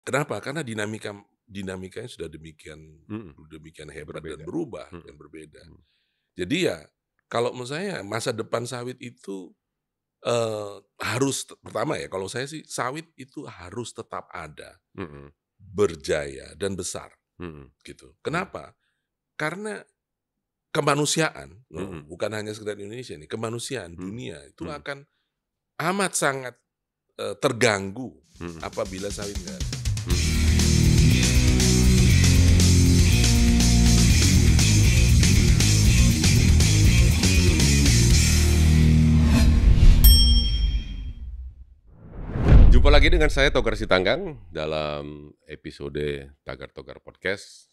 Kenapa? Karena dinamikanya sudah demikian hebat dan Berbeda. berubah Mhm. dan berbeda. Mhm. Jadi ya, kalau menurut saya masa depan sawit itu, pertama ya, kalau saya sih sawit itu harus tetap ada, Mhm. berjaya dan besar Mhm. gitu. Mhm. Kenapa? Karena kemanusiaan, Mhm. bukan hanya sekedar Indonesia nih, kemanusiaan Mhm. dunia itu Mhm. akan amat sangat, terganggu Mhm. apabila sawit nggak ada. Mhm. Jumpa lagi dengan saya Togar Sitanggang dalam episode Tagar Togar Podcast.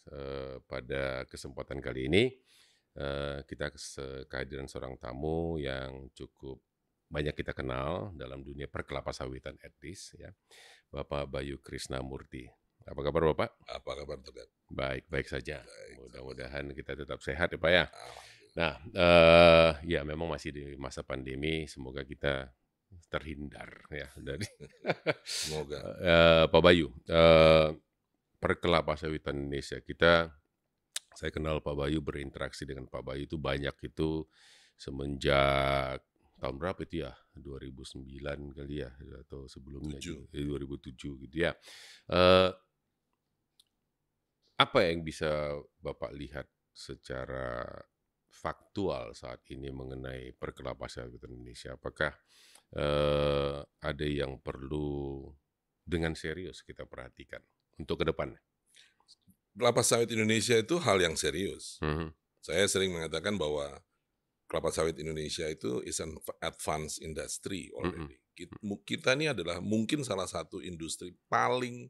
Pada kesempatan kali ini kita kehadiran seorang tamu yang cukup banyak kita kenal dalam dunia perkelapa-sawitan etis, ya, Bapak Bayu Krisnamurti. Apa kabar Bapak? Apa kabar Tegar? Baik-baik saja. Baik, sama-sama. Mudah-mudahan kita tetap sehat ya Pak ya. Alhamdulillah. Nah, ya memang masih di masa pandemi, semoga kita terhindar ya dari Semoga. Pak Bayu, perkelapa-sawitan Indonesia kita, saya kenal Pak Bayu, berinteraksi dengan Pak Bayu itu banyak itu semenjak tahun berapa itu ya? 2009 kali ya atau sebelumnya 7. juga, 2007 gitu ya. Eee, Apa yang bisa Bapak lihat secara faktual saat ini mengenai perkelapa-sawitan Indonesia? Apakah, ada yang perlu dengan serius kita perhatikan untuk ke depannya? Kelapa sawit Indonesia itu hal yang serius. Mhm. Saya sering mengatakan bahwa kelapa sawit Indonesia itu is an advanced industry Mhm. already. Kita ini adalah mungkin salah satu industri paling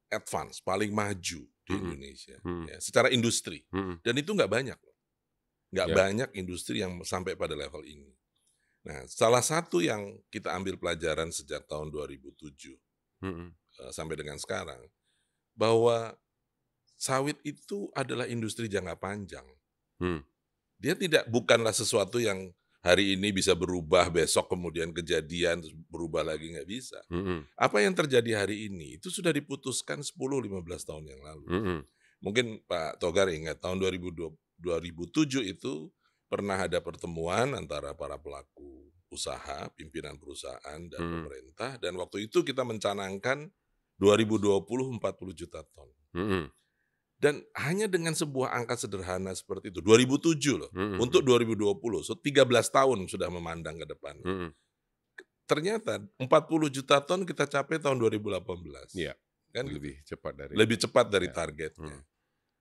advance, paling maju di Mhm. Indonesia, Mhm. ya, secara industri. Mhm. Dan itu nggak banyak loh, nggak Ya. banyak industri yang sampai pada level ini. Nah, salah satu yang kita ambil pelajaran sejak tahun 2007, Mhm. sampai dengan sekarang, bahwa sawit itu adalah industri jangka panjang. Mhm. Dia bukanlah sesuatu yang hari ini bisa berubah, besok kemudian kejadian, terus berubah lagi, nggak bisa. Mhm. Apa yang terjadi hari ini, itu sudah diputuskan 10-15 tahun yang lalu. Mhm. Mungkin Pak Togar ingat tahun 2007 itu pernah ada pertemuan antara para pelaku usaha, pimpinan perusahaan dan Mhm. pemerintah, dan waktu itu kita mencanangkan 2020 40 juta ton. Mhm. Dan hanya dengan sebuah angka sederhana seperti itu, 2007 loh, untuk Mhm. 2020, 13 tahun sudah memandang ke depannya. Mhm. Ternyata 40 juta ton kita capai tahun 2018, Iya, kan gitu. lebih cepat dari Lebih cepat dari ya. targetnya. Mhm.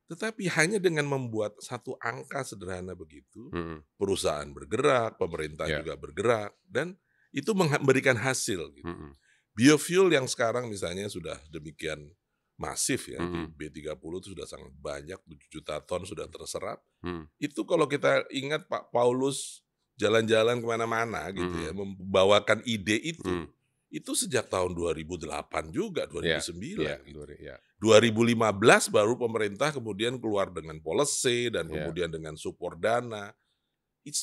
Tetapi hanya dengan membuat satu angka sederhana begitu, Mhm. perusahaan bergerak, pemerintah Ya. juga bergerak, dan itu memberikan hasil gitu. Mhm. Biofuel yang sekarang misalnya sudah demikian masif ya, di Mhm. B30 itu sudah sangat banyak, 7 juta ton sudah terserap. Mhm. Itu kalau kita ingat Pak Paulus jalan-jalan kemana-mana gitu ya, Mhm. membawakan ide Mhm. itu sejak tahun 2008 juga, Iya, iya, 2009 gitu. iya. 2015 baru pemerintah kemudian keluar dengan policy dan Iya, kemudian dengan support dana. It's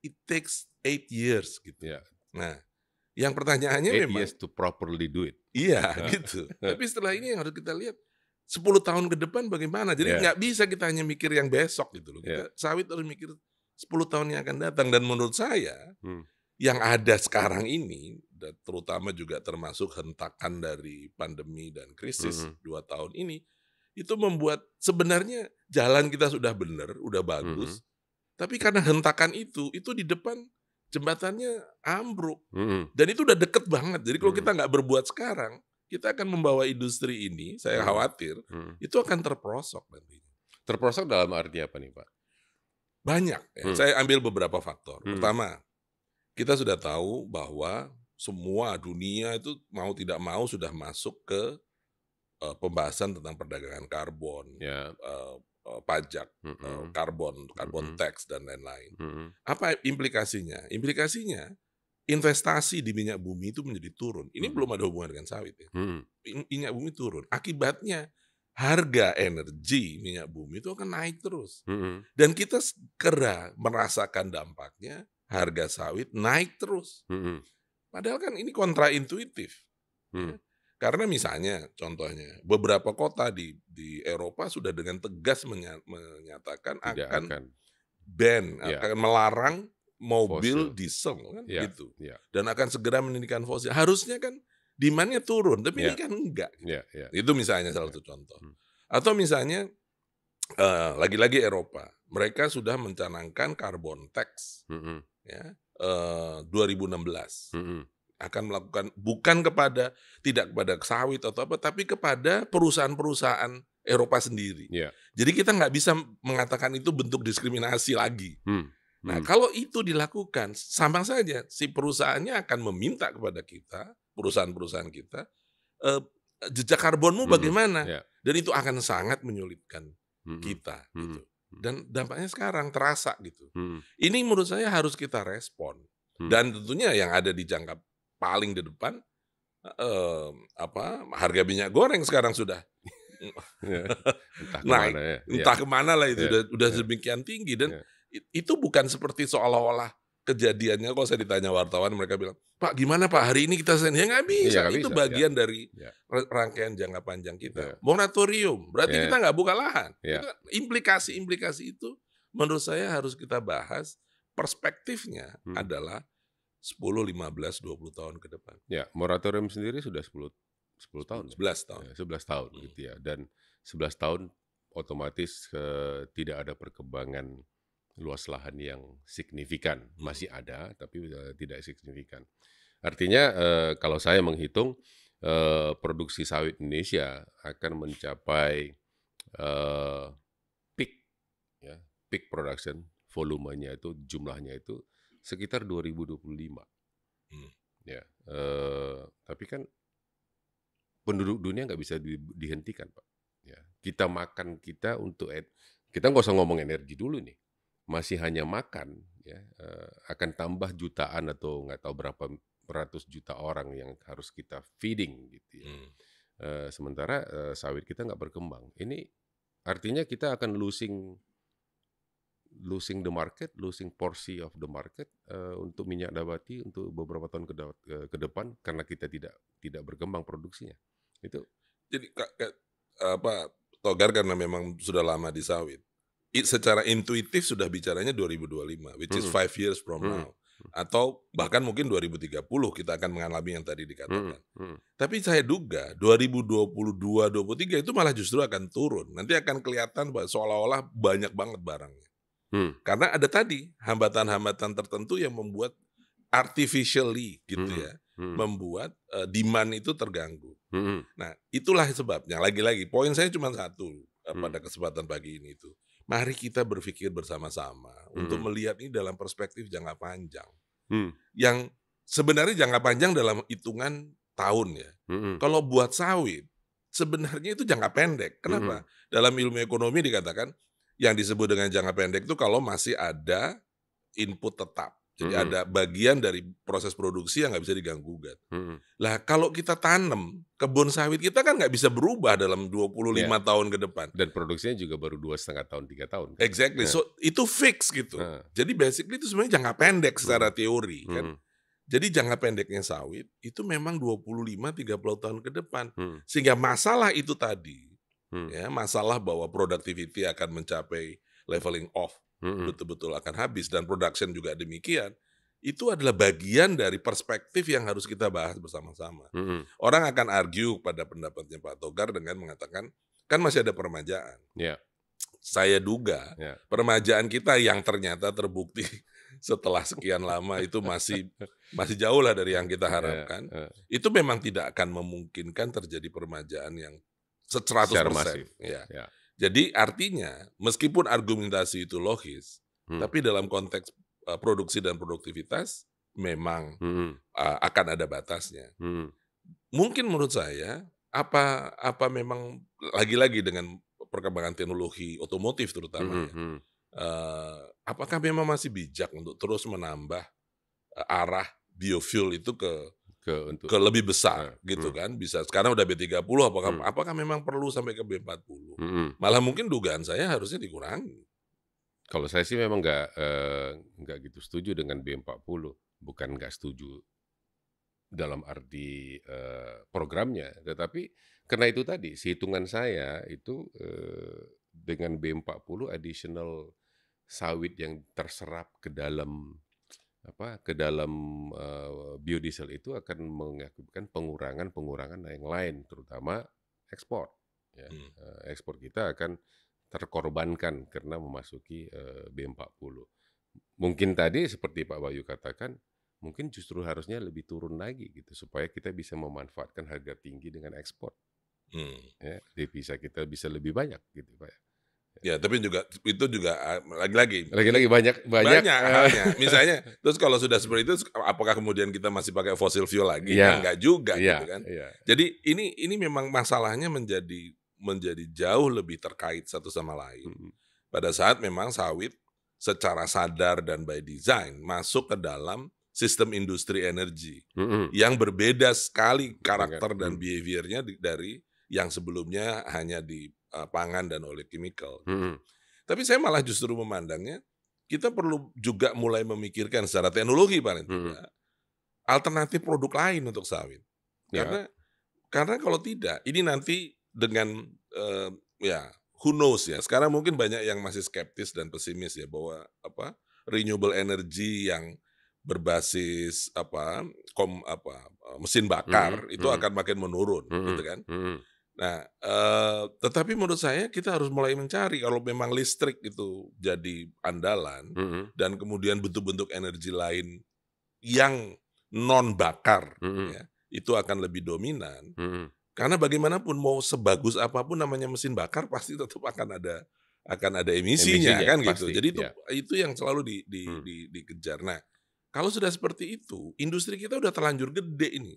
it takes 8 years gitu. iya. Nah, yang pertanyaannya 8 memang years to properly do it. iya gitu. Tapi setelah ini yang harus kita lihat 10 tahun ke depan bagaimana. Jadi Iya, nggak bisa kita hanya mikir yang besok gitu loh. iya. Kita sawit harus mikir 10 tahun yang akan datang, dan menurut saya Mhm. yang ada sekarang ini dan terutama juga termasuk hentakan dari pandemi dan krisis Mhm. 2 tahun ini, itu membuat sebenarnya jalan kita sudah benar, udah Mhm. bagus, tapi karena hentakan itu di depan jembatannya ambruk. Mhm. Dan itu udah deket banget. Jadi kalau kita Mhm. nggak berbuat sekarang, kita akan membawa industri ini, saya Mhm. khawatir, Mhm. itu akan terperosok nantinya. Terprosok dalam arti apa nih, Pak? Banyak ya, Mhm. saya ambil beberapa faktor. Mhm. Pertama, kita sudah tahu bahwa semua dunia itu mau tidak mau sudah masuk ke pembahasan tentang perdagangan karbon, Ya. pajak Mhm. karbon, carbon Mhm. tax dan lain-lain. Mhm. Apa implikasinya? Implikasinya investasi di minyak bumi itu menjadi turun. Ini Mhm. belum ada hubungan dengan sawit ya. Mhm. Minyak bumi turun. Akibatnya harga energi minyak bumi itu akan naik terus. Mhm. Dan kita segera merasakan dampaknya, harga sawit naik terus. Mhm. Padahal kan ini kontraintuitif, ya. Mhm. Karena misalnya contohnya beberapa kota di Eropa sudah dengan tegas menyatakan Tidak akan akan ban, ya, akan melarang mobil fosil. diesel kan Ya, gitu. ya, Dan akan segera meninggikan fosil. Harusnya kan demand-nya turun, tapi ini ya, kan enggak ya, gitu. ya, Itu misalnya salah ya. satu contoh. Hmm, Atau misalnya lagi-lagi Eropa, mereka sudah mencanangkan carbon tax mhm, ya 2016 mhm. akan melakukan bukan kepada tidak kepada sawit atau apa, tapi kepada perusahaan-perusahaan Eropa sendiri. Ya. Jadi kita nggak bisa mengatakan itu bentuk diskriminasi lagi. Hmm, Nah, hmm, kalau itu dilakukan, sama saja si perusahaannya akan meminta kepada kita, perusahaan-perusahaan kita, eee, jejak karbonmu mhm, bagaimana? ya, Dan itu akan sangat menyulitkan mhm, kita, mhm, gitu. mhm, Dan dampaknya sekarang terasa, gitu. mhm, Ini menurut saya harus kita respon. hmm. Dan tentunya yang ada di jangka paling di depan, harga minyak goreng sekarang sudah Ya, entah naik, kemana ya, ya, entah kemana lah itu, ya, udah ya, sedemikian tinggi dan ya, itu bukan seperti seolah-olah kejadiannya kalau saya ditanya wartawan mereka bilang, "Pak gimana Pak hari ini kita ya nggak iya bisa, nggak itu bisa, ya, bagian dari ya, rangkaian jangka panjang kita. ya, Moratorium, berarti ya, kita nggak buka lahan." ya, Itu kan implikasi-implikasi itu menurut saya harus kita bahas, perspektifnya mhm, adalah 10, 15, 20 tahun ke depan, ya, moratorium sendiri sudah 10 tahun ya? 11 tahun. Ya, 11 tahun Mhm, gitu ya, dan 11 tahun otomatis, tidak ada perkembangan luas lahan yang signifikan. mhm, Masih ada, tapi, tidak signifikan. Artinya, kalau saya menghitung, produksi sawit Indonesia akan mencapai, eee, peak ya, peak production, volumenya itu, jumlahnya itu sekitar 2025 mhm. ya, tapi kan penduduk dunia nggak bisa dihentikan, Pak, ya. Kita makan kita untuk kita nggak usah ngomong energi dulu nih, masih hanya makan ya, akan tambah jutaan atau nggak tahu berapa ratus juta orang yang harus kita feeding gitu ya. Mhm. Sementara, sawit kita nggak berkembang. Ini artinya kita akan losing losing the market, losing porsi of the market, untuk minyak nabati untuk beberapa tahun ke depan karena kita tidak berkembang produksinya. Itu Jadi apa, Togar karena memang sudah lama di sawit, secara intuitif sudah bicaranya 2025, which is mhm, 5 years from mhm, now. Atau bahkan mungkin 2030 kita akan mengalami yang tadi mhm, dikatakan. mhm, Tapi saya duga 2022, 23 itu malah justru akan turun. Nanti akan kelihatan bahwa seolah-olah banyak banget barangnya. mhm, Karena ada tadi hambatan-hambatan tertentu yang membuat artificially gitu mhm, ya, mhm, membuat, demand itu terganggu. mhm, Nah, itulah sebabnya, lagi-lagi poin saya cuma satu, mhm, pada kesempatan pagi ini itu, mari kita berpikir bersama-sama untuk mhm, melihat ini dalam perspektif jangka panjang, mhm, yang sebenarnya jangka panjang dalam hitungan tahun ya. mhm, Kalau buat sawit, sebenarnya itu jangka pendek. mhm, Kenapa? Dalam ilmu ekonomi dikatakan, yang disebut dengan jangka pendek itu kalau masih ada input tetap. Jadi mhm, ada bagian dari proses produksi yang nggak bisa diganggu-gugat. mhm, Lah kalau kita tanam, kebun sawit kita kan nggak bisa berubah dalam ya, 25 tahun ke depan. dan produksinya juga baru 2,5 tahun, 3 tahun kan? Exactly, Ya, so itu fix gitu. heeh, Jadi basically itu sebenarnya jangka pendek secara mhm, teori kan. mhm, Jadi jangka pendeknya sawit itu memang 25, 30 tahun ke depan. mhm, Sehingga masalah itu tadi, mhm, ya masalah bahwa productivity akan mencapai leveling off, mhm, betul-betul akan habis dan production juga demikian, itu adalah bagian dari perspektif yang harus kita bahas bersama-sama. mhm, Orang akan argue pada pendapatnya Pak Togar dengan mengatakan, kan masih ada permajaan. ya, Saya duga ya, permajaan kita yang ternyata terbukti setelah sekian lama itu masih jauh lah dari yang kita ya, harapkan. Itu memang tidak akan memungkinkan terjadi permajaan yang secara 100%. masif, Ya. ya, Jadi artinya meskipun argumentasi itu logis, mhm, tapi dalam konteks produksi dan produktivitas memang mhm, akan ada batasnya. mhm, Mungkin menurut saya apa memang lagi-lagi dengan perkembangan teknologi otomotif terutama mhm, ya, mhm, apakah memang masih bijak untuk terus menambah, arah biofuel itu untuk ke lebih besar gitu mhm, kan, bisa sekarang udah B30 apakah mhm, apakah memang perlu sampai ke B40? mhm. Malah mungkin dugaan saya harusnya dikurangi. Kalau saya sih memang nggak gitu setuju dengan B40, bukan nggak setuju dalam arti programnya, tetapi karena itu tadi hitungan saya itu dengan B40 additional sawit yang terserap ke dalam biodiesel itu akan mengakibatkan pengurangan yang lain, terutama ekspor. Ya. Ekspor kita akan terkorbankan karena memasuki B40. Mungkin tadi seperti Pak Bayu katakan, mungkin justru harusnya lebih turun lagi gitu supaya kita bisa memanfaatkan harga tinggi dengan ekspor. Ya, devisa kita bisa lebih banyak gitu Pak. Ya, tapi itu juga lagi-lagi banyak halnya. Misalnya, terus kalau sudah seperti itu, apakah kemudian kita masih pakai fossil fuel lagi? Ya, enggak juga, ya, gitu kan. Ya. Jadi ini memang masalahnya menjadi jauh lebih terkait satu sama lain. Pada saat memang sawit secara sadar dan by design masuk ke dalam sistem industri energi yang berbeda sekali karakter dan behaviornya dari yang sebelumnya hanya di pangan dan oleh chemical. Tapi saya malah justru memandangnya kita perlu juga mulai memikirkan secara teknologi paling tidak alternatif produk lain untuk sawit. Karena kalau tidak ini nanti dengan who knows ya. Sekarang mungkin banyak yang masih skeptis dan pesimis ya bahwa renewable energy yang berbasis mesin bakar itu akan makin menurun gitu kan. Nah, tetapi menurut saya kita harus mulai mencari kalau memang listrik itu jadi andalan dan kemudian bentuk-bentuk energi lain yang non bakar ya, itu akan lebih dominan. Karena bagaimanapun mau sebagus apapun namanya mesin bakar pasti tetap akan ada emisinya kan pasti, gitu. Jadi itu yang selalu dikejar. Nah, kalau sudah seperti itu, industri kita udah terlanjur gede ini.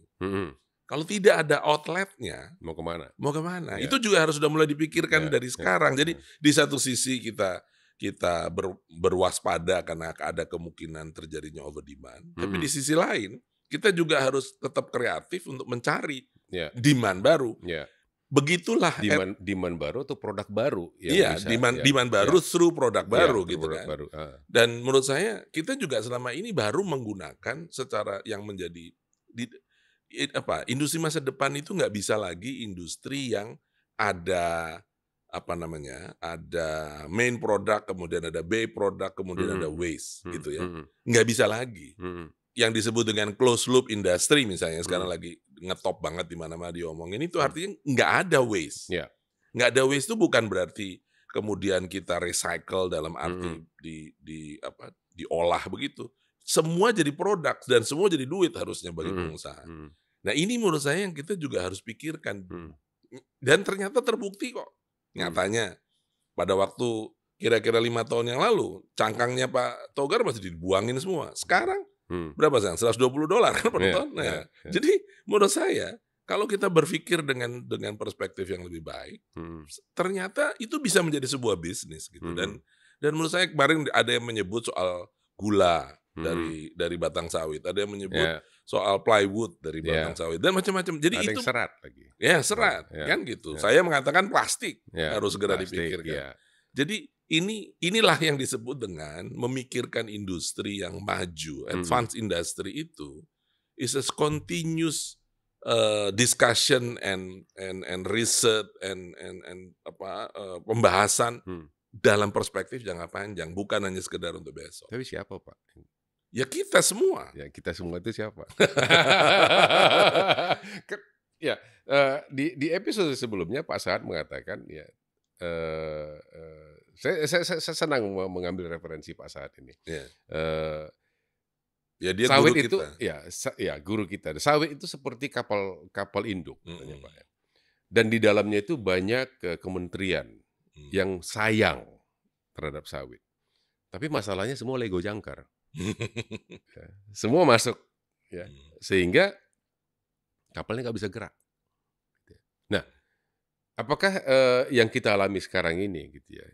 Kalau tidak ada outletnya, mau kemana? Ya. Itu juga harus sudah mulai dipikirkan dari sekarang. Jadi di satu sisi kita berwaspada karena ada kemungkinan terjadinya over demand. Tapi di sisi lain kita juga harus tetap kreatif untuk mencari demand baru. Begitulah demand baru atau produk baru yang bisa, demand baru through produk baru gitu kan. Dan menurut saya kita juga selama ini baru menggunakan secara yang menjadi industri masa depan itu nggak bisa lagi industri yang ada ada main product, kemudian ada bay product, kemudian ada waste gitu ya. Nggak bisa lagi. Yang disebut dengan closed loop industry misalnya sekarang lagi ngetop banget di mana-mana diomongin itu artinya nggak ada waste. Nggak ada waste itu bukan berarti kemudian kita recycle dalam arti diolah begitu. Semua jadi produk dan semua jadi duit harusnya bagi pengusaha. Nah ini menurut saya yang kita juga harus pikirkan. Dan ternyata terbukti kok. Nyatanya pada waktu kira-kira 5 tahun yang lalu cangkangnya Pak Togar masih dibuangin semua. Sekarang berapa sekarang? $120 kan per ton. Nah, jadi menurut saya kalau kita berpikir dengan perspektif yang lebih baik, ternyata itu bisa menjadi sebuah bisnis gitu. Dan menurut saya kemarin ada yang menyebut soal gula dari batang sawit, ada yang menyebut soal plywood dari batang sawit dan macam-macam. Jadi ada itu serat lagi. Ya serat kan gitu. Saya mengatakan plastik harus segera dipikirkan. Jadi inilah yang disebut dengan memikirkan industri yang maju, advanced industry itu is a continuous discussion and research and pembahasan dalam perspektif jangka panjang, bukan hanya sekedar untuk besok. Tapi siapa Pak? Ya kita semua. Ya kita semua itu siapa? Di episode sebelumnya Pak Sahat mengatakan saya senang mengambil referensi Pak Sahat ini. Dia sawit guru itu kita. Guru kita. Sawit itu seperti kapal induk katanya Pak. Dan di dalamnya itu banyak kementerian yang sayang terhadap sawit. Tapi masalahnya semua lego jangkar. Semua masuk sehingga kapalnya nggak bisa gerak. Nah, apakah yang kita alami sekarang ini gitu ya?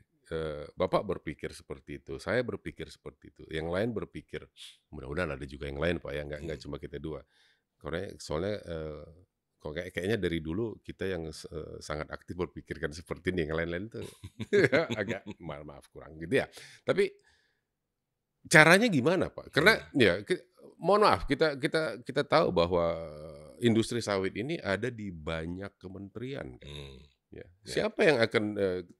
Bapak berpikir seperti itu, saya berpikir seperti itu, yang lain berpikir mudah-mudahan ada juga yang lain Pak ya, nggak cuma kita dua. Soalnya kayaknya dari dulu kita yang sangat aktif berpikirkan seperti ini, yang lain-lain itu agak maaf kurang gitu ya. Tapi caranya gimana Pak? Karena mohon maaf, kita tahu bahwa industri sawit ini ada di banyak kementerian kan. Ya. Siapa yang akan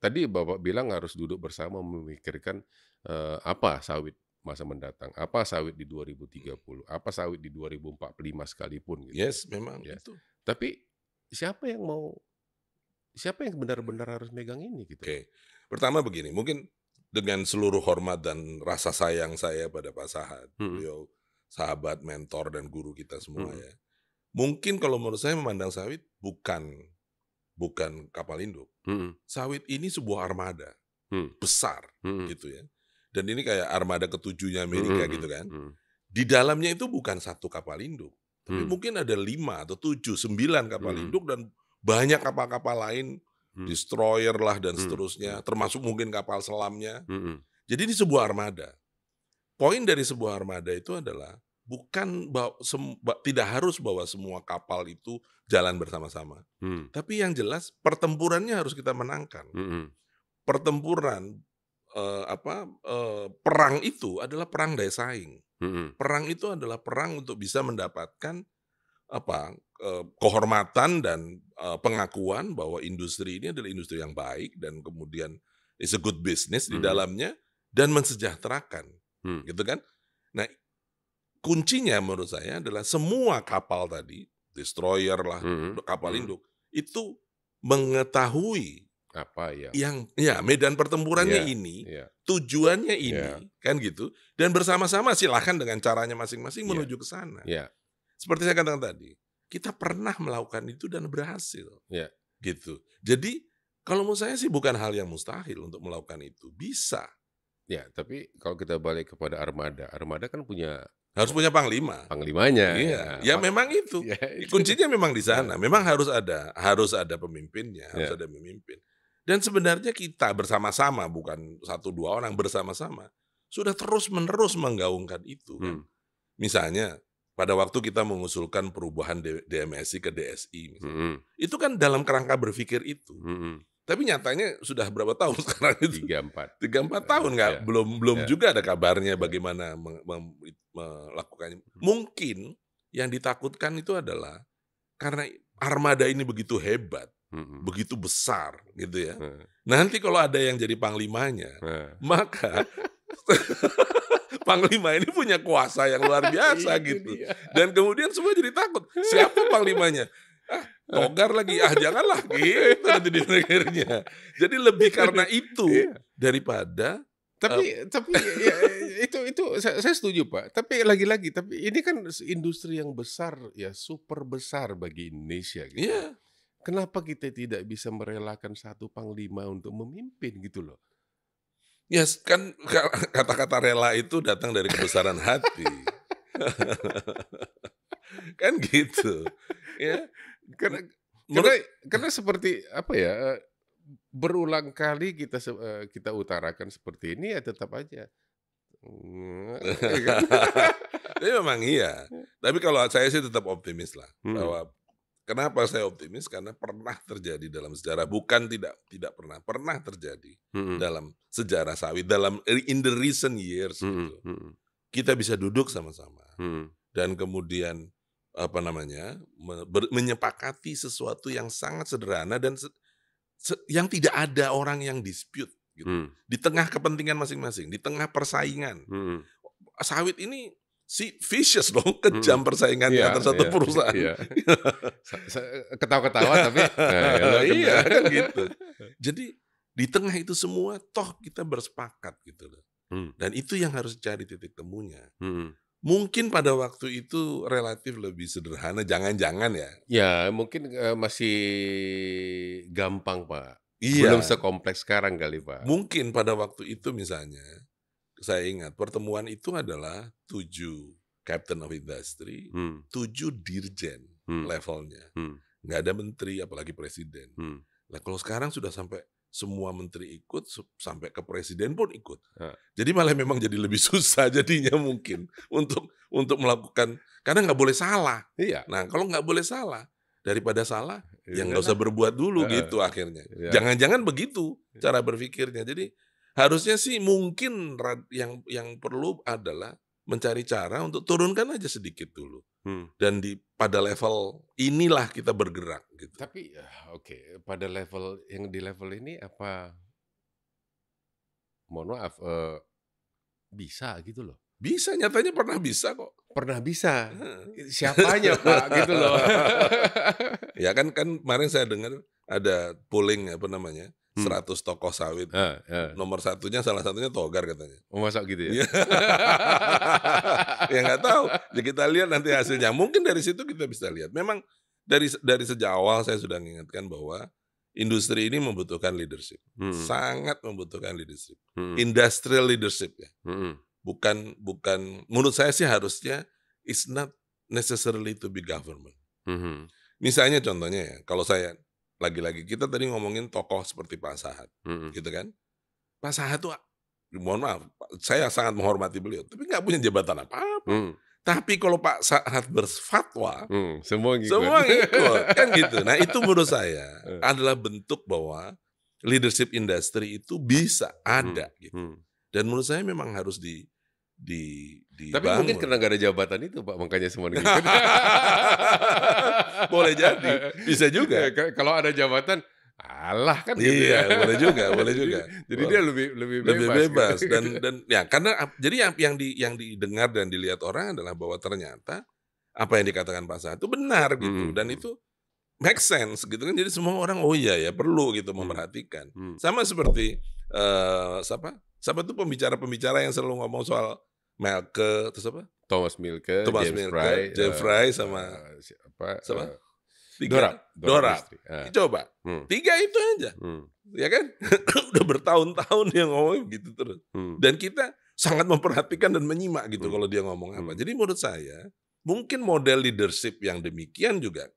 tadi Bapak bilang harus duduk bersama memikirkan apa sawit masa mendatang, apa sawit di 2030, apa sawit di 2045 sekalipun gitu. Yes, memang Ya. itu. Tapi siapa yang benar-benar harus megang ini gitu. Oke. Pertama begini, mungkin dengan seluruh hormat dan rasa sayang saya pada Pak Sahat, beliau sahabat, mentor dan guru kita semua ya. Mungkin kalau menurut saya memandang sawit bukan kapal induk. Sawit ini sebuah armada besar gitu ya. Dan ini kayak armada ketujuhnya Amerika gitu kan. Di dalamnya itu bukan satu kapal induk, tapi mungkin ada 5 atau 7, 9 kapal induk dan banyak kapal-kapal lain, destroyer lah dan seterusnya, termasuk mungkin kapal selamnya. Jadi ini sebuah armada. Poin dari sebuah armada itu adalah tidak harus bahwa semua kapal itu jalan bersama-sama. Tapi yang jelas pertempurannya harus kita menangkan. Pertempuran perang itu adalah perang daya saing. Perang itu adalah perang untuk bisa mendapatkan kehormatan dan pengakuan bahwa industri ini adalah industri yang baik dan kemudian is a good business di dalamnya dan mensejahterakan, gitu kan? Nah, kuncinya menurut saya adalah semua kapal tadi, destroyer lah, kapal induk, itu mengetahui apa yang medan pertempurannya ini, tujuannya ini, kan gitu. Dan bersama-sama silahkan dengan caranya masing-masing menuju ke sana. Seperti saya katakan tadi, kita pernah melakukan itu dan berhasil, gitu. Jadi kalau menurut saya sih bukan hal yang mustahil untuk melakukan itu, bisa. Ya, tapi kalau kita balik kepada armada kan harus punya panglima. Panglimanya. Iya, memang itu. Kuncinya memang di sana. Memang harus ada pemimpinnya, harus ada pemimpin. Dan sebenarnya kita bersama-sama, bukan 1-2 orang, bersama-sama sudah terus-menerus menggaungkan itu. Kan? Misalnya pada waktu kita mengusulkan perubahan DMSI ke DSI, misalnya, itu kan dalam kerangka berpikir itu. Tapi nyatanya sudah berapa tahun sekarang itu? 3-4 tahun nggak? Belum juga ada kabarnya bagaimana melakukannya. Mungkin yang ditakutkan itu adalah karena armada ini begitu hebat, begitu besar, gitu ya. Nanti kalau ada yang jadi panglimanya, maka panglima ini punya kuasa yang luar biasa gitu. Dan kemudian semua jadi takut. Siapa panglimanya? Togar lagi, janganlah gitu nanti di akhirnya. Jadi lebih karena itu daripada tapi ya, itu saya setuju Pak. Tapi lagi-lagi, tapi ini kan industri yang besar ya, super besar bagi Indonesia gitu. Kenapa kita tidak bisa merelakan satu panglima untuk memimpin gitu loh? Ya kan kata-kata rela itu datang dari kebesaran hati. Kan gitu. Ya. Karena seperti apa ya, berulang kali kita utarakan seperti ini ya tetap aja. Tapi memang iya. Tapi kalau saya sih tetap optimis lah bahwa kenapa saya optimis, karena pernah terjadi dalam sejarah, bukan tidak pernah terjadi dalam sejarah sawit, in the recent years gitu. Kita bisa duduk sama-sama dan kemudian menyepakati sesuatu yang sangat sederhana dan yang tidak ada orang yang dispute gitu. Di tengah kepentingan masing-masing, di tengah persaingan. Sawit ini vicious dong, kejam persaingannya antar satu perusahaan. Ketawa-ketawa tapi iya kan gitu. Jadi di tengah itu semua toh kita bersepakat gitu loh. Dan itu yang harus cari titik temunya. Mungkin pada waktu itu relatif lebih sederhana, jangan-jangan ya. Ya, mungkin masih gampang, Pak. Iya. Belum sekompleks sekarang kali, Pak. Mungkin pada waktu itu misalnya, saya ingat pertemuan itu adalah 7 Captain of Industry, 7 dirjen levelnya. Nggak ada menteri, apalagi presiden. Nah kalau sekarang sudah sampai semua menteri ikut, sampai ke presiden pun ikut. Jadi malah memang jadi lebih susah jadinya mungkin untuk melakukan, karena nggak boleh salah. Nah kalau nggak boleh salah, daripada salah, ya nggak usah berbuat dulu gitu akhirnya. Jangan-jangan begitu cara berpikirnya. Jadi harusnya sih mungkin yang perlu adalah mencari cara untuk turunkan aja sedikit dulu. Hmm. Dan pada level inilah kita bergerak gitu. Tapi oke, pada di level ini apa, mohon maaf, bisa gitu loh? Bisa, nyatanya pernah bisa kok. Pernah bisa. Siapanya Pak gitu loh. Ya kan kemarin saya dengar ada polling 100 tokoh sawit. Nomor salah satunya Togar katanya. Oh, masa gitu ya? Ya nggak tahu. Ya kita lihat nanti hasilnya. Mungkin dari situ kita bisa lihat. Memang dari sejak awal saya sudah mengingatkan bahwa industri ini membutuhkan leadership. Sangat membutuhkan leadership. Industrial leadership ya. Bukan menurut saya sih harusnya it's not necessarily to be government. Misalnya contohnya ya, kalau saya lagi-lagi kita tadi ngomongin tokoh seperti Pak Sahat, gitu kan? Pak Sahat tuh, mohon maaf, saya sangat menghormati beliau, tapi nggak punya jabatan apa-apa. Tapi kalau Pak Sahat berfatwa, semua ngikut, kan gitu. Nah itu menurut saya adalah bentuk bahwa leadership industri itu bisa ada gitu. Dan menurut saya memang harus dibangun. Tapi mungkin karena nggak ada jabatan itu Pak, makanya semua ngikut. Boleh jadi, bisa juga. Kalau ada jabatan, alah kan gitu Iya, ya. boleh juga. Jadi dia lebih bebas. Gitu. Dan ya karena jadi yang didengar dan dilihat orang adalah bahwa ternyata apa yang dikatakan Pak Sahat itu benar gitu, dan itu make sense gitu kan. Jadi semua orang oh iya ya perlu gitu memperhatikan. Sama seperti siapa tuh pembicara yang selalu ngomong soal Mielke, terus apa? Thomas Mielke, James Fry sama siapa? Dora. Coba 3 itu aja, ya kan? Udah bertahun-tahun dia ngomong gitu terus. Dan kita sangat memperhatikan dan menyimak gitu kalau dia ngomong apa. Jadi menurut saya mungkin model leadership yang demikian juga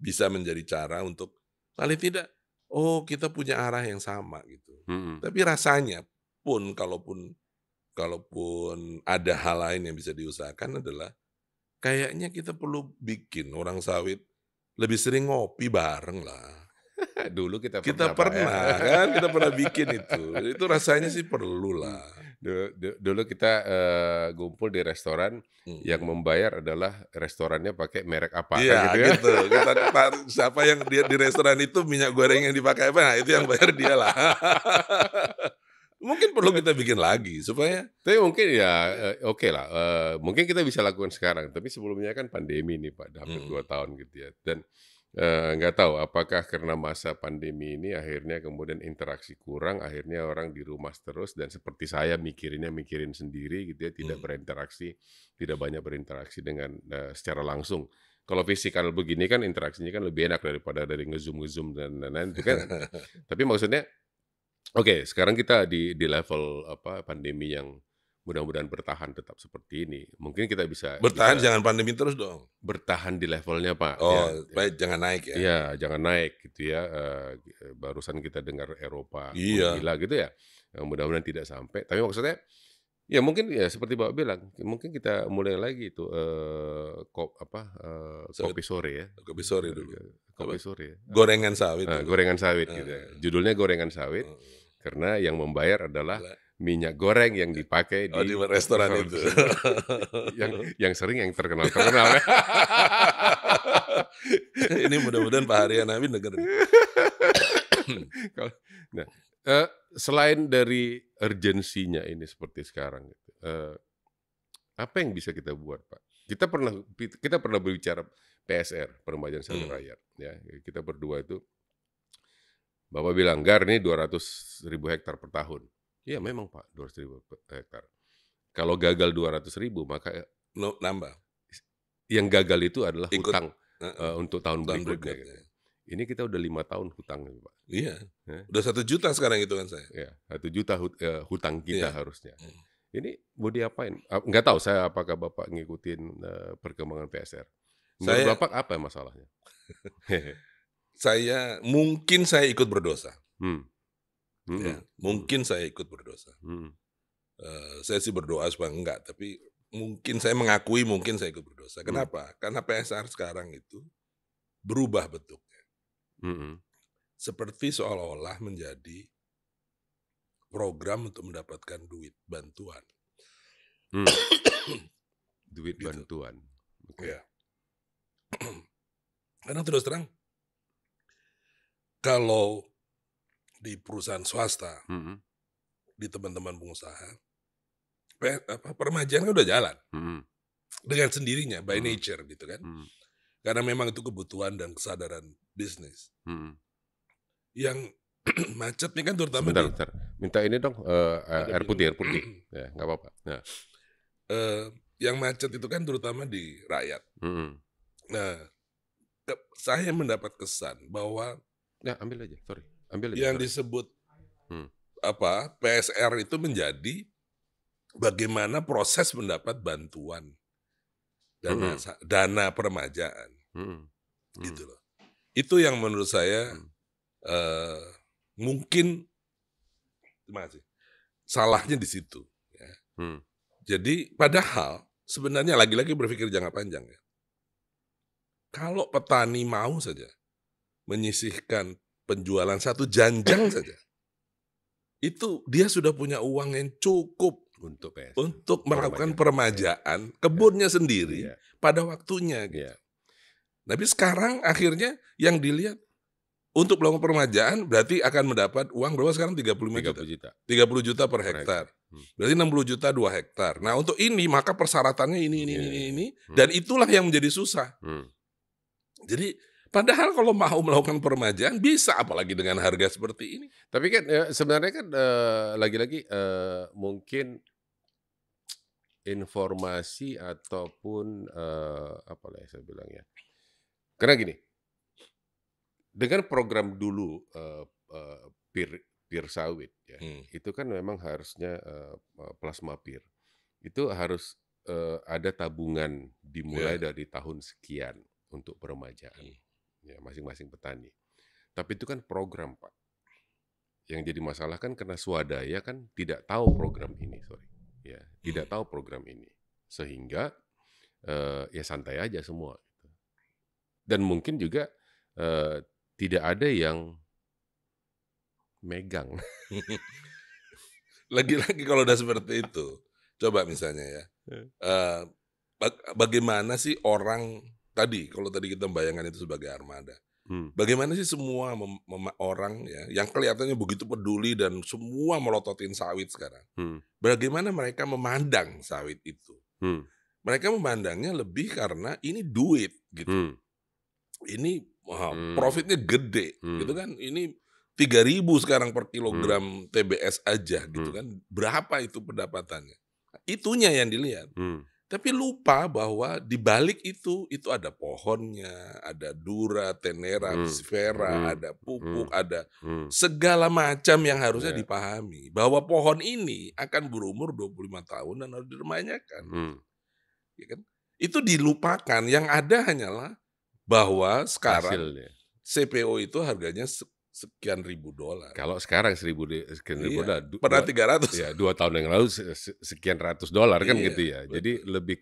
bisa menjadi cara untuk paling tidak kita punya arah yang sama gitu. Tapi rasanya pun kalaupun ada hal lain yang bisa diusahakan adalah kayaknya kita perlu bikin orang sawit lebih sering ngopi bareng lah. Dulu kita pernah kan, kita pernah bikin itu. Itu rasanya sih perlu lah. Dulu kita ngumpul di restoran, yang membayar adalah restorannya pakai merek apa. Iya gitu. Kita siapa yang di restoran itu minyak goreng yang dipakai apa, nah itu yang bayar dia lah. Mungkin perlu kita bikin lagi supaya. Tapi mungkin ya oke lah. Mungkin kita bisa lakukan sekarang. Tapi sebelumnya kan pandemi nih Pak, hampir 2 tahun gitu ya. Dan nggak tahu apakah karena masa pandemi ini akhirnya kemudian interaksi kurang, akhirnya orang di rumah terus, dan seperti saya mikirin sendiri gitu ya, tidak berinteraksi, tidak banyak berinteraksi dengan secara langsung. Kalau fisikal begini kan interaksinya kan lebih enak daripada dari nge-zoom dan lain-lain itu kan. Tapi maksudnya oke, sekarang kita di level pandemi yang mudah-mudahan bertahan tetap seperti ini. Mungkin kita bisa bertahan, jangan pandemi terus dong. Bertahan di levelnya Pak. Baik, jangan naik ya. Iya, jangan naik gitu ya. Barusan kita dengar Eropa gila gitu ya. Mudah-mudahan tidak sampai. Tapi maksudnya ya mungkin ya seperti Bapak bilang, mungkin kita mulai lagi itu kopi sore ya. Kopi sore dulu. Kopi sore ya. Gorengan sawit. Gorengan sawit gitu ya. Judulnya gorengan sawit. Karena yang membayar adalah minyak goreng yang dipakai di restoran itu. yang sering yang terkenal. Ini mudah-mudahan Pak Haryana denger. Nah, selain dari urgensinya ini seperti sekarang, apa yang bisa kita buat Pak? Kita pernah berbicara PSR, Peremajaan Sawit Rakyat. Ya, kita berdua itu, Bapak bilang, Gar ini 200.000 hektar per tahun. Iya memang Pak, 200.000 hektar. Kalau gagal 200.000 maka nambah. Yang gagal itu adalah hutang untuk tahun berikutnya. Gitu. Ya. Ini kita udah 5 tahun hutang Pak. Iya. Udah 1 juta sekarang itu kan saya. Ya, 1 juta hutang kita harusnya. Ini mau diapain? Nggak tahu saya apakah Bapak ngikutin perkembangan PSR. Menurut Bapak apa masalahnya? Mungkin saya ikut berdosa. Ya, mungkin saya ikut berdosa. Saya sih berdoa supaya enggak, tapi mungkin saya mengakui mungkin saya ikut berdosa. Kenapa? Karena PSR sekarang itu berubah bentuknya. Seperti seolah-olah menjadi program untuk mendapatkan duit bantuan. Duit Gitu. bantuan. Oke. Ya. Karena terus terang, kalau di perusahaan swasta, Mhm, di teman-teman pengusaha, permajaan kan udah jalan mhm, dengan sendirinya by mhm, nature gitu kan. mhm, Karena memang itu kebutuhan dan kesadaran bisnis. mhm. Yang macet nih kan terutama Sebentar, di bentar. Minta ini dong, ada air minum. putih, air putih. Ya, nggak apa-apa. Nah, Yang macet itu kan terutama di rakyat. mhm. Nah, saya mendapat kesan bahwa Ya, ambil aja, sorry. Ambil aja, yang sorry. disebut Hmm, PSR itu menjadi bagaimana proses mendapat bantuan mhm, dana permajaan mhm, gitu mhm, loh. Itu yang menurut saya mhm, eh, mungkin gimana sih, salahnya di situ. Ya. mhm, Jadi padahal sebenarnya lagi-lagi berpikir jangka panjang ya. Kalau petani mau saja menyisihkan penjualan satu janjang saja, itu dia sudah punya uang yang cukup untuk PS, untuk melakukan permajaan. permajaan Ya, kebunnya sendiri iya, pada waktunya gitu. iya, Tapi sekarang akhirnya yang dilihat untuk melakukan permajaan berarti akan mendapat uang berapa sekarang 35 juta. 30 juta 30 juta per per hektar. hektar. Berarti 60 juta 2 hektar. Nah, untuk ini maka persyaratannya Iya, ini hmm, dan itulah yang menjadi susah. hmm. Jadi padahal kalau mau melakukan permajaan bisa apalagi dengan harga seperti ini. Tapi kan, sebenarnya kan, lagi-lagi, mungkin informasi ataupun, apalah ya saya bilang ya, karena gini, dengan program dulu, PIR PIR sawit ya, Hmm. itu kan memang harusnya, plasma PIR, itu harus, ada tabungan dimulai Ya. dari tahun sekian untuk peremajaan, Hmm. ya masing-masing petani. Tapi itu kan program, Pak. Yang jadi masalah kan karena swadaya kan tidak tahu program ini, sorry, ya, tidak tahu program ini. Sehingga, ya santai aja semua gitu. Dan mungkin juga, eee, tidak ada yang megang. Lagi-lagi kalau udah seperti itu, coba misalnya ya, eee, bagaimana sih orang tadi, kalau tadi kita membayangkan itu sebagai armada, Hmm, bagaimana sih semua orang ya, yang kelihatannya begitu peduli dan semua melototin sawit sekarang, hmm, bagaimana mereka memandang sawit itu? hmm, Mereka memandangnya lebih karena ini duit gitu, hmm, ini hmm, profitnya gede gitu hmm, kan, ini 3.000 sekarang per hmm, kilogram TBS aja gitu hmm, kan, berapa itu pendapatannya? Itunya yang dilihat. hmm, Tapi lupa bahwa di balik itu ada pohonnya, ada dura, tenera, hmm, sfera, hmm, ada pupuk, hmm, ada hmm, segala macam yang harusnya ya, dipahami. Bahwa pohon ini akan berumur 25 tahun dan harus diremajakan. hmm, Ya kan? Itu dilupakan, yang ada hanyalah bahwa sekarang hasilnya. CPO itu harganya sekian ribu dolar. Kalau sekarang sekian ribu Iya, dolar, pernah 300. ya 2 tahun yang lalu sekian ratus dolar kan Iya, gitu ya. Jadi betul. lebih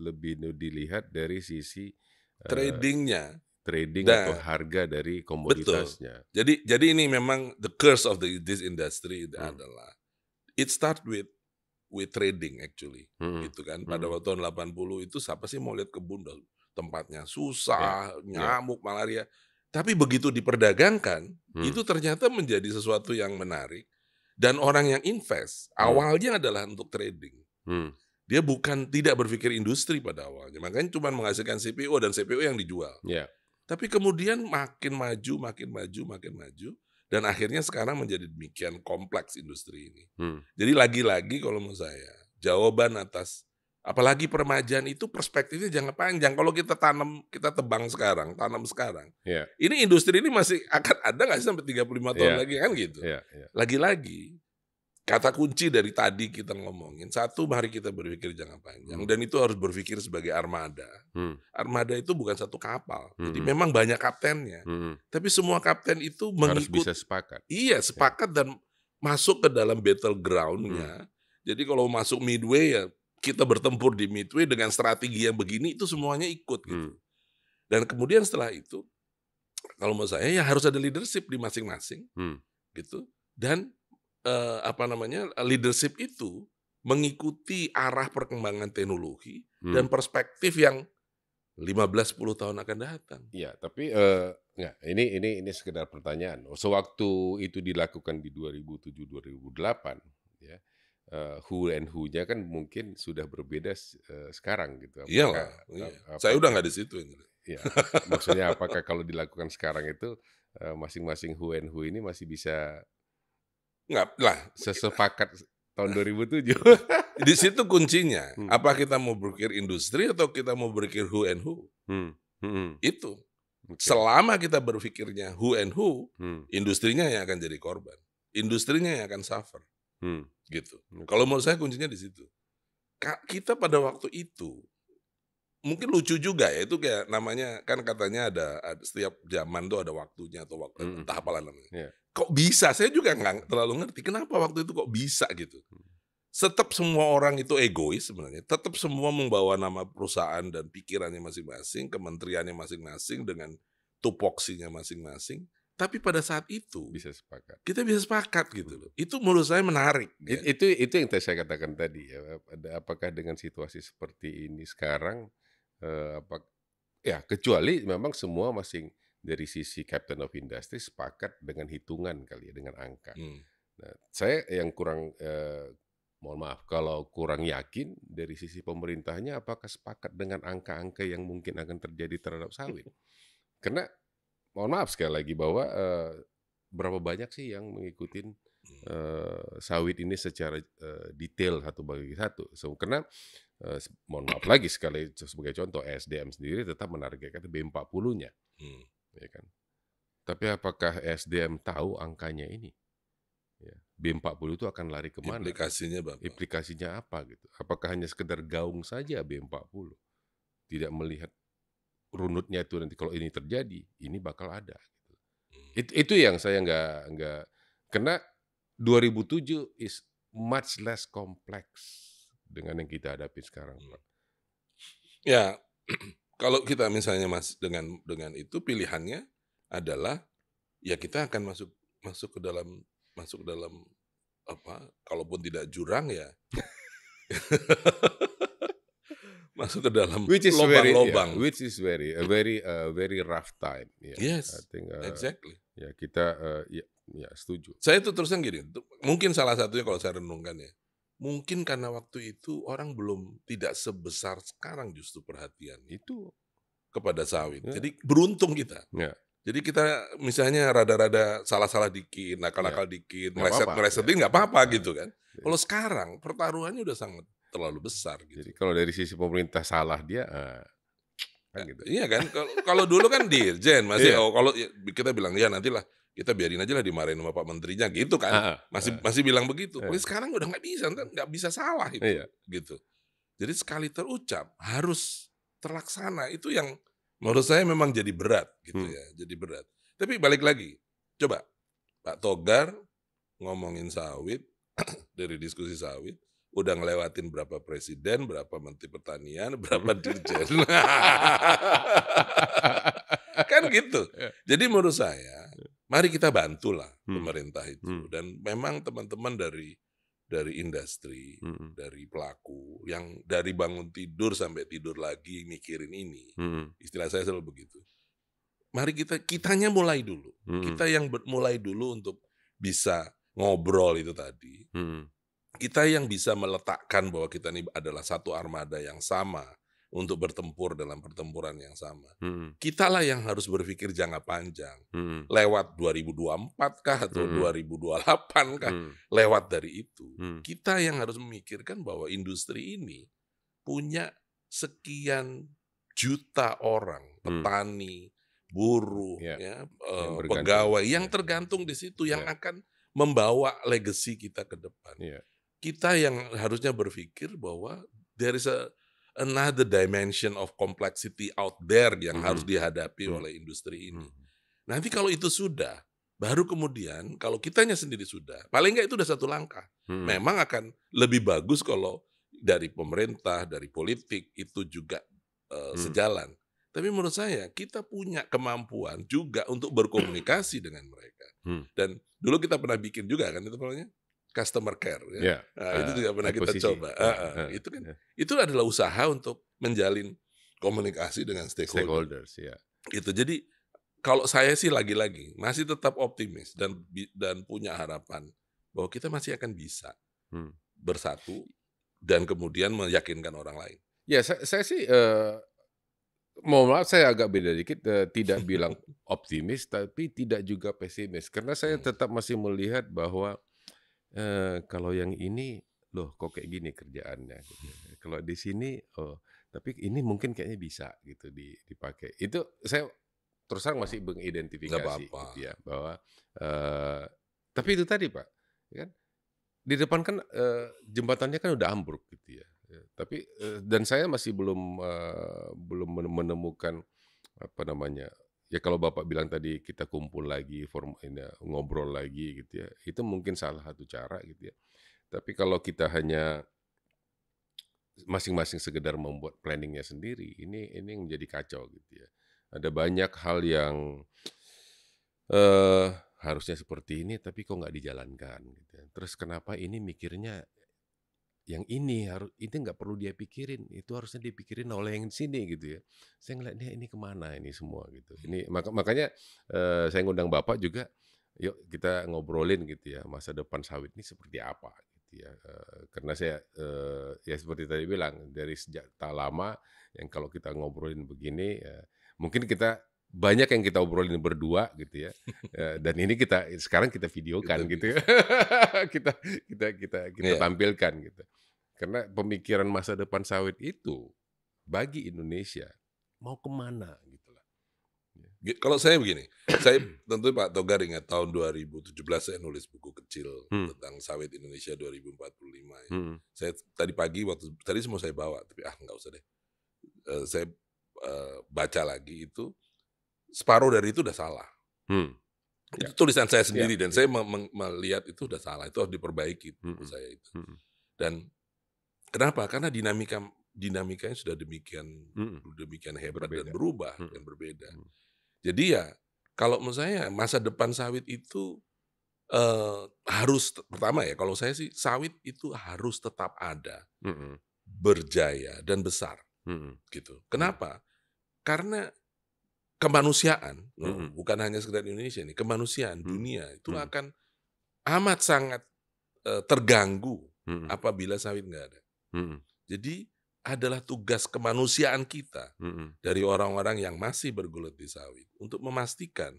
lebih dilihat dari sisi, eee, Tradingnya. trading atau Nah, harga dari betul. komoditasnya. Jadi ini memang the curse of this industry Hmm, adalah it start with trading actually, mhm, gitu kan. Pada mhm, waktu tahun 80 itu siapa sih mau lihat kebun tempatnya ya, susah, ya, nyamuk, malaria. Tapi begitu diperdagangkan, hmm, itu ternyata menjadi sesuatu yang menarik dan orang yang invest hmm, awalnya adalah untuk trading. hmm, Dia bukan tidak berpikir industri pada awalnya, makanya cuma menghasilkan CPO dan CPO yang dijual. ya, Tapi kemudian makin maju, makin maju, makin maju, dan akhirnya sekarang menjadi demikian kompleks industri ini. hmm, Jadi lagi-lagi kalau menurut saya, jawaban atas apalagi peremajaan itu perspektifnya jangka panjang. Kalau kita tebang sekarang, tanam sekarang, ya, ini industri ini masih akan ada nggak sih sampai 35 tahun ya, lagi kan gitu. ya, ya, Lagi-lagi kata kunci dari tadi kita ngomongin, satu mari kita berpikir jangka panjang hmm, dan itu harus berpikir sebagai armada. hmm, Armada itu bukan satu kapal. Jadi mhm, memang banyak kaptennya. mhm, Tapi semua kapten itu harus bisa mengikut, sepakat. iya Ya, sepakat dan masuk ke dalam hmm, battleground-nya. Jadi kalau masuk midway ya kita bertempur di midway dengan strategi yang begini itu semuanya ikut gitu. hmm, Dan kemudian setelah itu kalau menurut saya ya harus ada leadership di masing-masing hmm, gitu. Dan leadership itu mengikuti arah perkembangan teknologi dan perspektif yang 15-10 tahun akan datang. Iya, tapi enggak, ini sekedar pertanyaan. Sewaktu itu dilakukan di 2007-2008, ya, who and who-nya kan mungkin sudah berbeda sekarang gitu. Iyalah, iya. Saya udah nggak di situ ini. Ya, maksudnya apakah kalau dilakukan sekarang itu masing-masing who and who ini masih bisa Nggak lah. sesepakat tahun 2007? Di situ kuncinya. Hmm. Apa kita mau berpikir industri atau kita mau berpikir who and who? Itu. Oke. Selama kita berpikirnya who and who, Hmm. industrinya yang akan jadi korban. Industrinya yang akan suffer. Gitu. Oke. Kalau menurut saya kuncinya di situ. Kita pada waktu itu mungkin lucu juga ya, itu kayak namanya kan katanya ada setiap zaman tuh ada waktunya atau waktu entah apalah namanya. Yeah. Kok bisa? Saya juga nggak terlalu ngerti kenapa waktu itu kok bisa gitu. Tetap semua orang itu egois sebenarnya. Tetap semua membawa nama perusahaan dan pikirannya masing-masing, kementeriannya masing-masing dengan tupoksinya masing-masing. Tapi pada saat itu Bisa sepakat. kita bisa sepakat gitu loh. Itu menurut saya menarik. Ya. Itu yang saya katakan tadi ya. Apakah dengan situasi seperti ini sekarang, ya kecuali memang semua masing dari sisi Captain of Industry sepakat dengan hitungan kali ya, dengan angka. Nah, saya yang kurang, mohon maaf kalau kurang yakin dari sisi pemerintahnya apakah sepakat dengan angka-angka yang mungkin akan terjadi terhadap sawit. Karena mohon maaf sekali lagi bahwa berapa banyak sih yang mengikuti sawit ini secara detail satu bagi satu. Karena mohon maaf lagi sekali sebagai contoh SDM sendiri tetap menargetkan B40-nya, ya kan. Tapi apakah SDM tahu angkanya ini? Ya, B40 itu akan lari kemana? Implikasinya Bapak. Implikasinya apa gitu? Apakah hanya sekedar gaung saja B40? Tidak melihat runutnya itu nanti kalau ini terjadi, ini bakal ada. Itu yang saya nggak karena 2007 is much less complex dengan yang kita hadapi sekarang, Pak. Ya, kalau kita misalnya dengan itu pilihannya adalah ya kita akan masuk ke dalam apa? Kalaupun tidak jurang ya. Masuk ke dalam lubang-lubang. Which is very rough time. Yeah. Yes, I think, exactly. Ya kita ya setuju. Saya itu terusnya gini, mungkin salah satunya kalau saya renungkan ya, mungkin karena waktu itu orang belum tidak sebesar sekarang justru perhatian Itu kepada sawit. Ya. Jadi beruntung kita. Ya. Jadi kita misalnya rada-rada salah-salah dikit, nakal-nakal dikit, meleset-melesetin nggak apa-apa gitu kan. Kalau sekarang pertaruhannya udah sangat terlalu besar gitu. Jadi kalau dari sisi pemerintah salah dia kan gitu. Iya kan, kalau dulu kan dirjen masih kalau kita bilang ya nantilah kita biarin aja lah dimarahin sama Pak Menterinya gitu kan. Masih bilang begitu. Tapi sekarang udah nggak bisa salah itu gitu. Jadi sekali terucap harus terlaksana, itu yang menurut saya memang jadi berat gitu ya, jadi berat. Tapi balik lagi, coba Pak Togar ngomongin sawit dari diskusi sawit, udah ngelewatin berapa presiden, berapa menteri pertanian, berapa dirjen. Kan gitu. Jadi menurut saya, mari kita bantulah pemerintah itu. Dan memang teman-teman dari industri, dari pelaku, yang dari bangun tidur sampai tidur lagi mikirin ini. Istilah saya selalu begitu. Mari kitanya mulai dulu. Kita yang mulai dulu untuk bisa ngobrol itu tadi. Kita yang bisa meletakkan bahwa kita ini adalah satu armada yang sama untuk bertempur dalam pertempuran yang sama. Kitalah yang harus berpikir jangka panjang. Lewat 2024 kah atau 2028 kah? Lewat dari itu. Kita yang harus memikirkan bahwa industri ini punya sekian juta orang, petani, buruh, pegawai yang tergantung di situ, yang akan membawa legacy kita ke depan. Kita yang harusnya berpikir bahwa there is another dimension of complexity out there yang harus dihadapi oleh industri ini. Nanti kalau itu sudah, baru kemudian kalau kitanya sendiri sudah, paling nggak itu udah satu langkah. Memang akan lebih bagus kalau dari pemerintah, dari politik itu juga sejalan. Tapi menurut saya kita punya kemampuan juga untuk berkomunikasi dengan mereka. Dan dulu kita pernah bikin juga kan itu namanya customer care. Ya. Nah, itu juga pernah kita posisi. coba. Itu kan itu adalah usaha untuk menjalin komunikasi dengan stakeholders. Ya. Itu jadi kalau saya sih lagi-lagi masih tetap optimis dan punya harapan bahwa kita masih akan bisa bersatu dan kemudian meyakinkan orang lain. Ya, saya sih mohon maaf saya agak beda dikit, tidak bilang optimis tapi tidak juga pesimis karena saya tetap masih melihat bahwa kalau yang ini loh kok kayak gini kerjaannya gitu. Kalau di sini tapi ini mungkin kayaknya bisa gitu dipakai. Itu saya terus terang masih mengidentifikasi gitu ya bahwa tapi itu tadi Pak, kan di depan kan jembatannya kan udah ambruk gitu ya. Tapi dan saya masih belum menemukan apa namanya. Ya kalau Bapak bilang tadi kita kumpul lagi, ngobrol lagi gitu ya. Itu mungkin salah satu cara gitu ya. Tapi kalau kita hanya masing-masing sekedar membuat planningnya sendiri, ini menjadi kacau gitu ya. Ada banyak hal yang harusnya seperti ini, tapi kok nggak dijalankan gitu ya. Terus kenapa ini mikirnya yang ini nggak perlu dia pikirin, itu harusnya dipikirin oleh yang sini gitu ya. Saya ngeliatnya ini kemana ini semua gitu. Ini makanya saya ngundang Bapak juga, yuk kita ngobrolin gitu ya masa depan sawit ini seperti apa gitu ya. Karena saya ya seperti tadi bilang dari sejak tak lama yang kalau kita ngobrolin begini, mungkin kita banyak yang kita obrolin berdua gitu ya. Dan ini sekarang kita videokan gitu ya. kita tampilkan gitu. Karena pemikiran masa depan sawit itu bagi Indonesia mau kemana gitu lah. Kalau saya begini, saya tentu Pak Togar ingat tahun 2017 saya nulis buku kecil tentang sawit Indonesia 2045. Ya. Saya tadi pagi tadi semua saya bawa, tapi nggak usah deh. Saya baca lagi itu separuh dari itu udah salah. Itu tulisan saya sendiri dan saya melihat itu udah salah, itu harus diperbaiki menurut saya itu. Dan kenapa? Karena dinamikanya sudah demikian hebat dan berubah dan berbeda. Jadi ya kalau menurut saya masa depan sawit itu harus pertama ya kalau saya sih sawit itu harus tetap ada, berjaya dan besar, gitu. Kenapa? Karena kemanusiaan, bukan hanya sekedar Indonesia nih, kemanusiaan dunia itu akan amat sangat terganggu apabila sawit nggak ada. Jadi adalah tugas kemanusiaan kita dari orang-orang yang masih bergelut di sawit untuk memastikan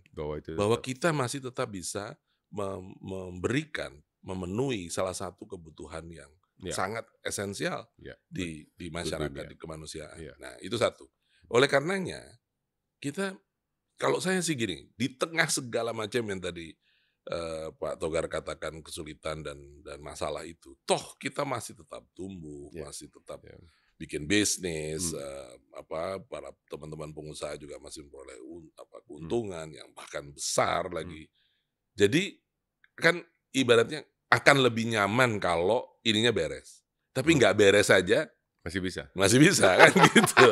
bahwa kita masih tetap bisa memenuhi salah satu kebutuhan yang sangat esensial di masyarakat, di kemanusiaan. Nah, itu satu. Oleh karenanya, kita, kalau saya sih gini, di tengah segala macam yang tadi Pak Togar katakan kesulitan dan masalah itu, toh kita masih tetap tumbuh, masih tetap bikin bisnis, para teman-teman pengusaha juga masih memperoleh keuntungan yang bahkan besar lagi. Jadi kan ibaratnya akan lebih nyaman kalau ininya beres, tapi nggak beres saja masih bisa kan gitu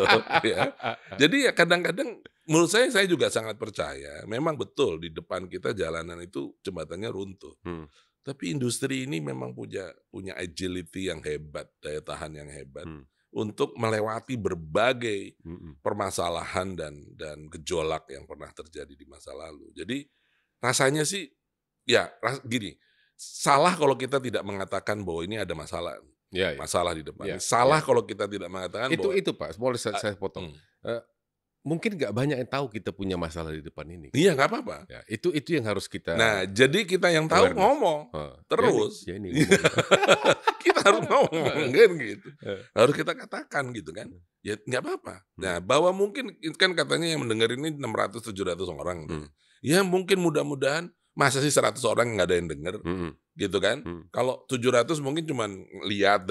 ya. Jadi ya kadang-kadang menurut saya juga sangat percaya memang betul di depan kita jalanan itu jembatannya runtuh. Tapi industri ini memang punya agility yang hebat, daya tahan yang hebat untuk melewati berbagai permasalahan dan gejolak yang pernah terjadi di masa lalu. Jadi rasanya sih ya gini, salah kalau kita tidak mengatakan bahwa ini ada masalah. Masalah di depan. Salah kalau kita tidak mengatakan bahwa itu Pak, boleh saya potong. Mungkin nggak banyak yang tahu kita punya masalah di depan ini. Iya, nggak apa-apa. Ya, itu yang harus kita. Nah, jadi kita yang tahu ngomong terus. Kita harus ngomong kan gitu. Harus kita katakan gitu kan. Ya nggak apa-apa. Nah, bahwa mungkin kan katanya yang mendengar ini 600-700 orang. Ya mungkin mudah-mudahan masa sih 100 orang nggak ada yang dengar. Gitu kan. Kalau 700 mungkin cuma lihat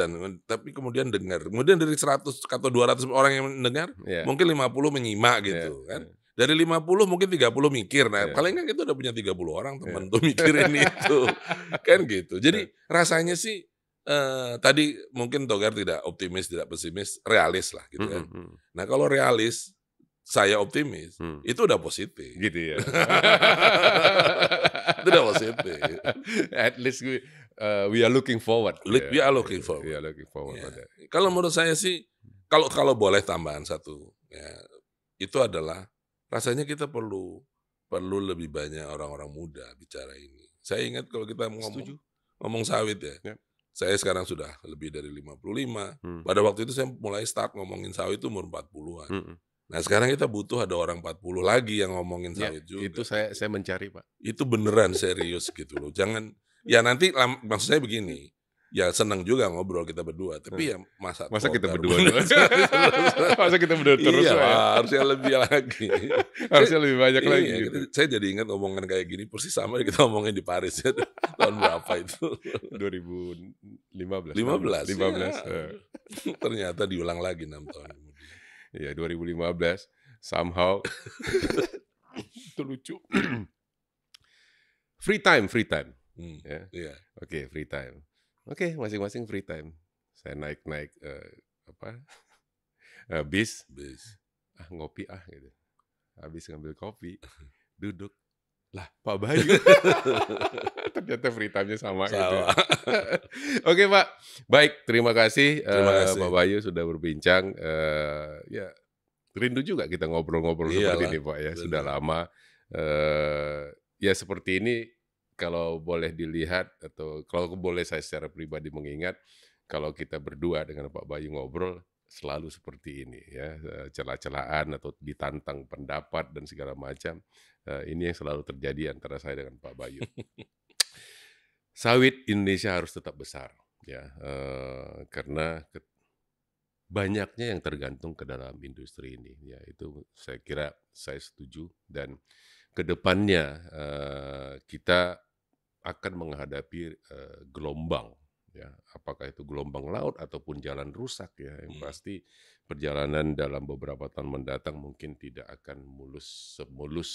tapi kemudian dengar. Kemudian dari 100 atau 200 orang yang mendengar, mungkin 50 menyimak gitu kan. Dari 50 mungkin 30 mikir. Nah, paling kan kita udah punya 30 orang teman tuh mikirin itu. Kan gitu. Jadi rasanya sih tadi mungkin Togar tidak optimis, tidak pesimis, realis lah gitu kan. Nah, kalau realis saya optimis, itu udah positif. Gitu ya. Itu udah positif. At least We are looking forward. We are looking forward. We are looking forward. Ya. Kalau menurut saya sih, kalau boleh tambahan satu, ya, itu adalah rasanya kita perlu lebih banyak orang-orang muda bicara ini. Saya ingat kalau kita ngomong sawit ya. Saya sekarang sudah lebih dari 55. Pada waktu itu saya mulai start ngomongin sawit itu umur 40-an. Nah sekarang kita butuh ada orang 40 lagi yang ngomongin sawit juga. Itu saya mencari, Pak. Itu beneran serius gitu loh. Jangan, ya nanti maksud saya begini, ya senang juga ngobrol kita berdua, tapi ya masa kita berdua terus? Masa kita berdua terus? Iya, harusnya lebih lagi. Harusnya lebih banyak lagi. Iya, gitu. Saya jadi ingat omongan kayak gini persis sama kita ngomongin di Paris ya, tahun berapa itu? 2015. 15. Ya. Ternyata diulang lagi 6 tahun kemudian. Iya, 2015 somehow itu lucu. Free time. Ya. Iya. Oke, free time. Oke, masing-masing free time. Saya naik bis. Ngopi gitu. Habis ngambil kopi, duduk. Lah, Pak Bayu. Ternyata free time-nya sama. Gitu. Oke, Pak. Baik, terima kasih. Pak Bayu sudah berbincang. Ya, rindu juga kita ngobrol-ngobrol seperti ini, Pak ya. Benar. Sudah lama. Ya seperti ini. Kalau boleh dilihat atau kalau boleh saya secara pribadi mengingat, kalau kita berdua dengan Pak Bayu ngobrol selalu seperti ini ya, celah-celahan atau ditantang pendapat dan segala macam, ini yang selalu terjadi antara saya dengan Pak Bayu. Sawit Indonesia harus tetap besar ya, karena banyaknya yang tergantung ke dalam industri ini ya, itu saya kira saya setuju. Dan kedepannya kita akan menghadapi gelombang ya, apakah itu gelombang laut ataupun jalan rusak ya, yang pasti perjalanan dalam beberapa tahun mendatang mungkin tidak akan semulus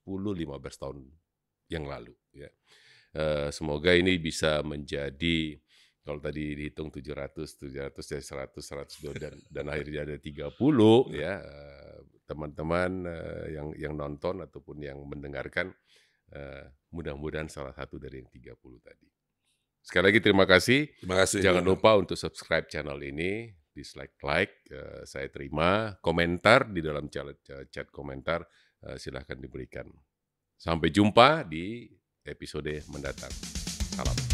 10-15 tahun yang lalu ya. Semoga ini bisa menjadi, kalau tadi dihitung 700 jadi 100 dan akhirnya ada 30 ya, teman-teman yang nonton ataupun yang mendengarkan, mudah-mudahan salah satu dari yang 30 tadi. Sekali lagi terima kasih. Jangan lupa untuk subscribe channel ini, dislike, saya terima. Komentar di dalam chat komentar silahkan diberikan. Sampai jumpa di episode mendatang. Salam.